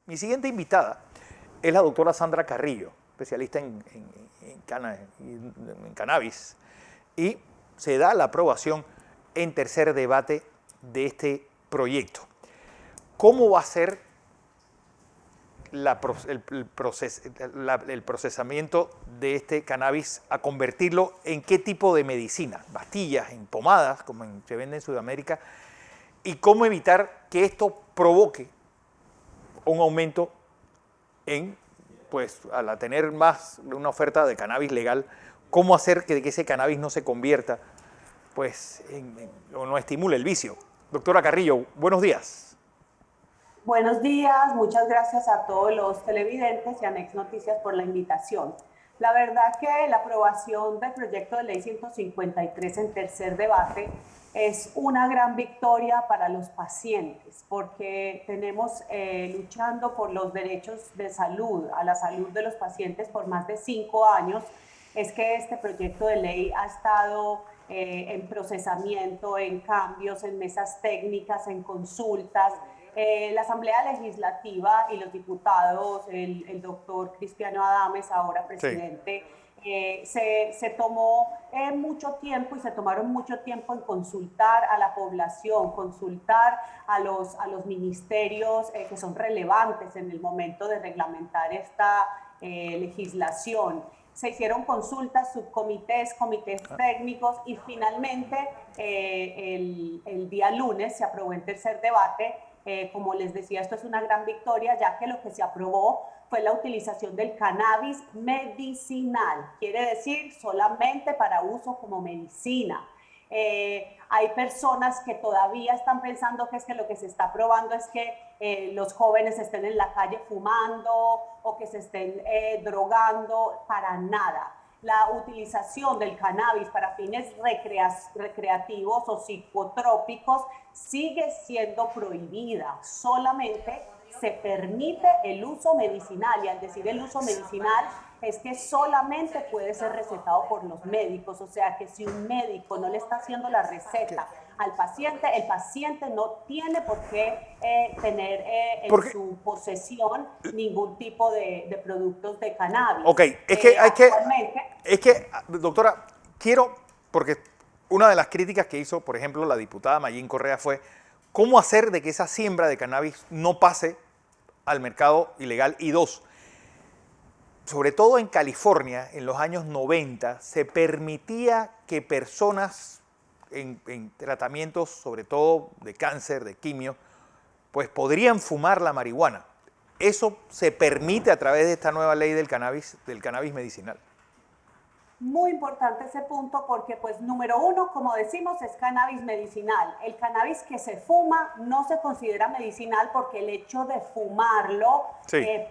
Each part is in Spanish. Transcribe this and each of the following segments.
Mi siguiente invitada es la doctora Sandra Carrillo, especialista en cannabis, y se da la aprobación en tercer debate de este proyecto. ¿Cómo va a ser el procesamiento de este cannabis a convertirlo en qué tipo de medicina? ¿Pastillas, en pomadas, como se vende en Sudamérica? ¿Y cómo evitar que esto provoque un aumento en, pues, al tener más una oferta de cannabis legal, cómo hacer que ese cannabis no se convierta, pues, o no estimule el vicio? Doctora Carrillo, buenos días. Buenos días, muchas gracias a todos los televidentes y a Next Noticias por la invitación. La verdad que la aprobación del proyecto de ley 153 en tercer debate es una gran victoria para los pacientes, porque tenemos luchando por los derechos de salud, a la salud de los pacientes por más de 5 años. Es que este proyecto de ley ha estado en procesamiento, en cambios, en mesas técnicas, en consultas. La Asamblea Legislativa y los diputados, el doctor Cristiano Adames, ahora presidente, sí. Se tomó mucho tiempo y se tomaron mucho tiempo en consultar a la población, consultar a los ministerios que son relevantes en el momento de reglamentar esta legislación. Se hicieron consultas, subcomités, comités técnicos y finalmente el día lunes se aprobó en tercer debate. Como les decía, esto es una gran victoria, ya que lo que se aprobó fue la utilización del cannabis medicinal, quiere decir solamente para uso como medicina. Hay personas que todavía están pensando que es que lo que se está aprobando es que los jóvenes estén en la calle fumando o que se estén drogando, para nada. La utilización del cannabis para fines recreativos o psicotrópicos sigue siendo prohibida. Solamente se permite el uso medicinal, y al decir el uso medicinal es que solamente puede ser recetado por los médicos, o sea que si un médico no le está haciendo la receta al paciente, el paciente no tiene por qué tener en su posesión ningún tipo de productos de cannabis. Ok, doctora, quiero, porque una de las críticas que hizo, por ejemplo, la diputada Mayín Correa fue cómo hacer de que esa siembra de cannabis no pase al mercado ilegal. Y dos, sobre todo en California, en los años 90, se permitía que personas en tratamientos, sobre todo de cáncer, de quimio, pues podrían fumar la marihuana. Eso se permite a través de esta nueva ley del cannabis medicinal. Muy importante ese punto porque, pues, número uno, como decimos, es cannabis medicinal. El cannabis que se fuma no se considera medicinal porque el hecho de fumarlo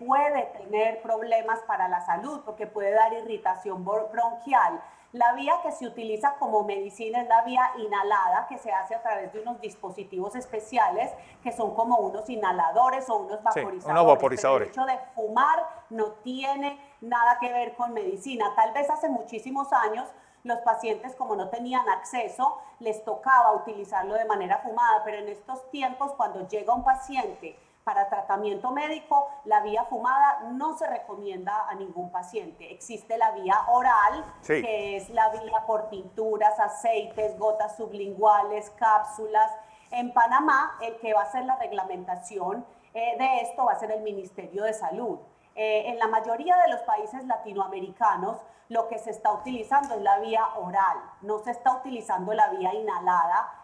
puede tener problemas para la salud, porque puede dar irritación bronquial. La vía que se utiliza como medicina es la vía inhalada, que se hace a través de unos dispositivos especiales que son como unos inhaladores o unos vaporizadores. Sí, unos vaporizadores. Pero el hecho de fumar no tiene nada que ver con medicina. Tal vez hace muchísimos años los pacientes, como no tenían acceso, les tocaba utilizarlo de manera fumada, pero en estos tiempos, cuando llega un paciente para tratamiento médico, la vía fumada no se recomienda a ningún paciente. Existe la vía oral, que es la vía por tinturas, aceites, gotas sublinguales, cápsulas. En Panamá, el que va a hacer la reglamentación de esto va a ser el Ministerio de Salud. En la mayoría de los países latinoamericanos, lo que se está utilizando es la vía oral, no se está utilizando la vía inhalada,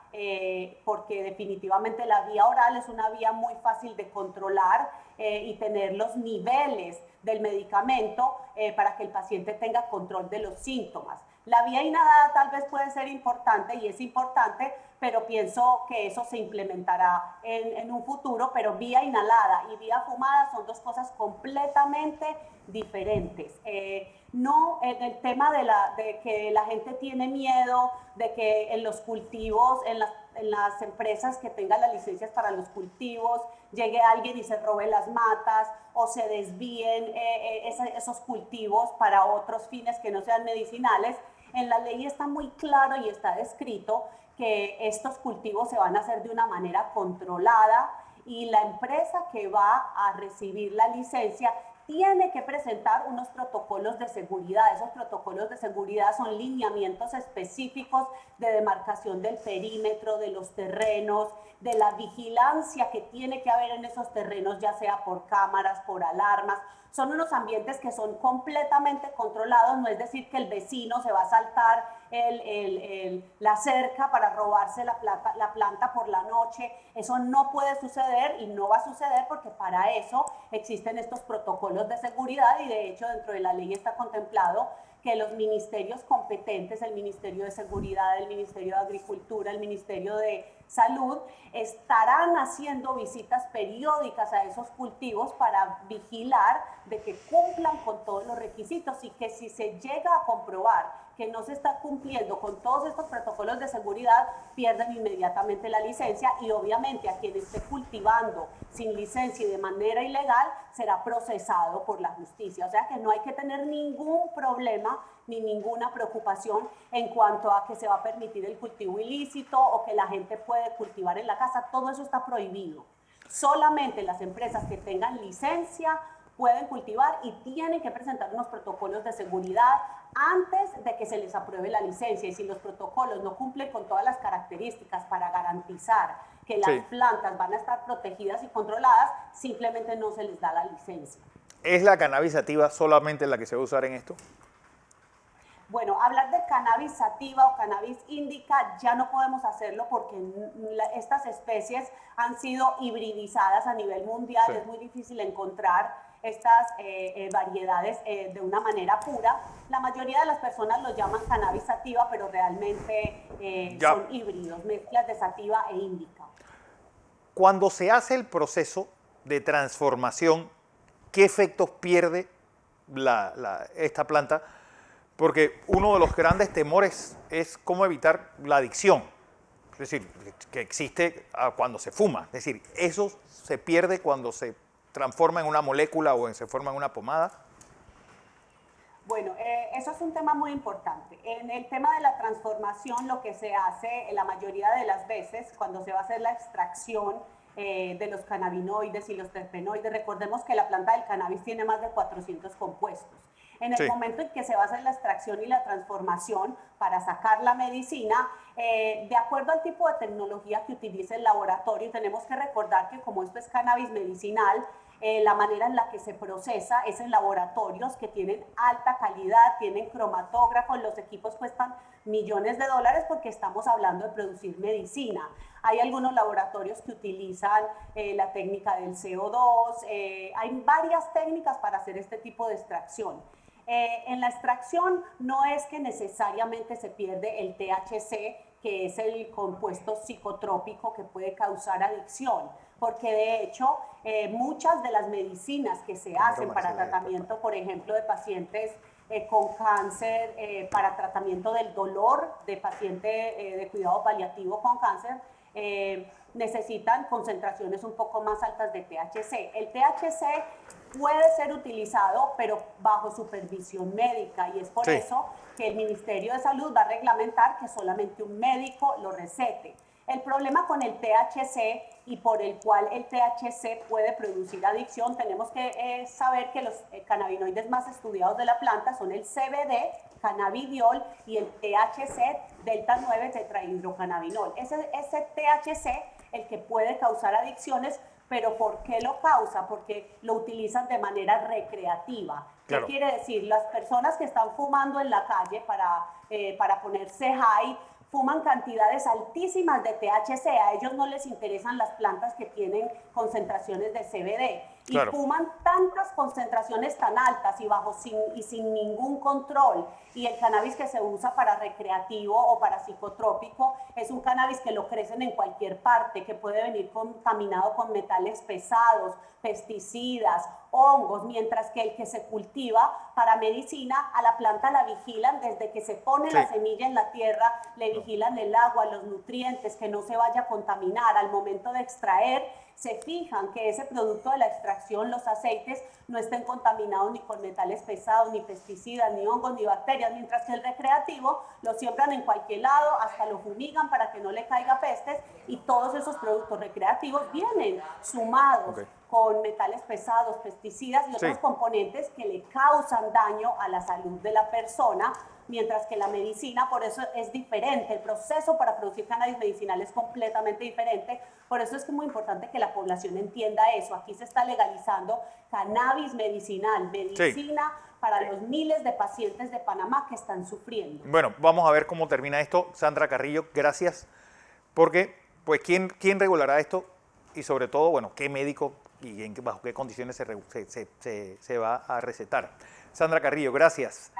porque definitivamente la vía oral es una vía muy fácil de controlar y tener los niveles del medicamento para que el paciente tenga control de los síntomas. La vía inhalada tal vez puede ser importante y es importante, pero pienso que eso se implementará en un futuro, pero vía inhalada y vía fumada son dos cosas completamente diferentes. No en el tema de que la gente tiene miedo, de que en los cultivos, en las empresas que tengan las licencias para los cultivos, llegue alguien y se robe las matas o se desvíen esos cultivos para otros fines que no sean medicinales. En la ley está muy claro y está descrito que estos cultivos se van a hacer de una manera controlada y la empresa que va a recibir la licencia tiene que presentar unos protocolos de seguridad. Esos protocolos de seguridad son lineamientos específicos de demarcación del perímetro, de los terrenos, de la vigilancia que tiene que haber en esos terrenos, ya sea por cámaras, por alarmas. Son unos ambientes que son completamente controlados, no es decir que el vecino se va a saltar la cerca para robarse la planta por la noche. Eso no puede suceder y no va a suceder porque para eso existen estos protocolos de seguridad y de hecho dentro de la ley está contemplado que los ministerios competentes, el Ministerio de Seguridad, el Ministerio de Agricultura, el Ministerio de Salud, estarán haciendo visitas periódicas a esos cultivos para vigilar de que cumplan con todos los requisitos y que si se llega a comprobar que no se está cumpliendo con todos estos protocolos de seguridad, pierden inmediatamente la licencia y obviamente a quien esté cultivando sin licencia y de manera ilegal será procesado por la justicia. O sea que no hay que tener ningún problema ni ninguna preocupación en cuanto a que se va a permitir el cultivo ilícito o que la gente puede cultivar en la casa. Todo eso está prohibido. Solamente las empresas que tengan licencia pueden cultivar y tienen que presentar unos protocolos de seguridad antes de que se les apruebe la licencia. Y si los protocolos no cumplen con todas las características para garantizar que las plantas van a estar protegidas y controladas, simplemente no se les da la licencia. ¿Es la cannabis sativa solamente la que se va a usar en esto? Bueno, hablar de cannabis sativa o cannabis indica ya no podemos hacerlo porque estas especies han sido hibridizadas a nivel mundial. Sí. Es muy difícil encontrar estas variedades de una manera pura. La mayoría de las personas lo llaman cannabis sativa, pero realmente son híbridos, mezclas de sativa e indica. Cuando se hace el proceso de transformación, ¿qué efectos pierde esta planta? Porque uno de los grandes temores es cómo evitar la adicción, es decir, que existe cuando se fuma. Es decir, eso se pierde cuando se transforma en una molécula o se forma en una pomada. Bueno, eso es un tema muy importante. En el tema de la transformación, lo que se hace la mayoría de las veces cuando se va a hacer la extracción de los cannabinoides y los terpenoides, recordemos que la planta del cannabis tiene más de 400 compuestos. En el momento en que se va a hacer la extracción y la transformación para sacar la medicina, de acuerdo al tipo de tecnología que utilice el laboratorio, tenemos que recordar que como esto es cannabis medicinal, la manera en la que se procesa es en laboratorios que tienen alta calidad, tienen cromatógrafos, los equipos cuestan millones de dólares porque estamos hablando de producir medicina. Hay algunos laboratorios que utilizan la técnica del CO2, hay varias técnicas para hacer este tipo de extracción. En la extracción no es que necesariamente se pierde el THC, que es el compuesto psicotrópico que puede causar adicción, porque de hecho muchas de las medicinas que se hacen para tratamiento, por ejemplo, de pacientes con cáncer, para tratamiento del dolor de paciente de cuidado paliativo con cáncer, necesitan concentraciones un poco más altas de THC. El THC puede ser utilizado, pero bajo supervisión médica, y es por eso que el Ministerio de Salud va a reglamentar que solamente un médico lo recete. El problema con el THC y por el cual el THC puede producir adicción, tenemos que saber que los cannabinoides más estudiados de la planta son el CBD, cannabidiol, y el THC, delta 9 tetrahidrocannabinol. Ese THC, el que puede causar adicciones. ¿Pero por qué lo causa? Porque lo utilizan de manera recreativa. ¿Qué quiere decir? Las personas que están fumando en la calle para ponerse high, fuman cantidades altísimas de THC. A ellos no les interesan las plantas que tienen concentraciones de CBD. Y fuman tantas concentraciones tan altas y sin ningún control. Y el cannabis que se usa para recreativo o para psicotrópico es un cannabis que lo crecen en cualquier parte, que puede venir contaminado con metales pesados, pesticidas, hongos, mientras que el que se cultiva para medicina, a la planta la vigilan desde que se pone la semilla en la tierra, le vigilan el agua, los nutrientes, que no se vaya a contaminar. Al momento de extraer, se fijan que ese producto de la extracción, los aceites, no estén contaminados ni con metales pesados, ni pesticidas, ni hongos, ni bacterias, mientras que el recreativo lo siembran en cualquier lado, hasta lo fumigan para que no le caiga pestes, y todos esos productos recreativos vienen sumados con metales pesados, pesticidas y otros componentes que le causan daño a la salud de la persona, mientras que la medicina, por eso es diferente, el proceso para producir cannabis medicinal es completamente diferente, por eso es que es muy importante que la población entienda eso. Aquí se está legalizando cannabis medicinal, medicina para los miles de pacientes de Panamá que están sufriendo. Bueno, vamos a ver cómo termina esto. Sandra Carrillo, gracias, porque pues ¿quién regulará esto? Y sobre todo, bueno, ¿qué médico y bajo qué condiciones se va a recetar? Sandra Carrillo, gracias.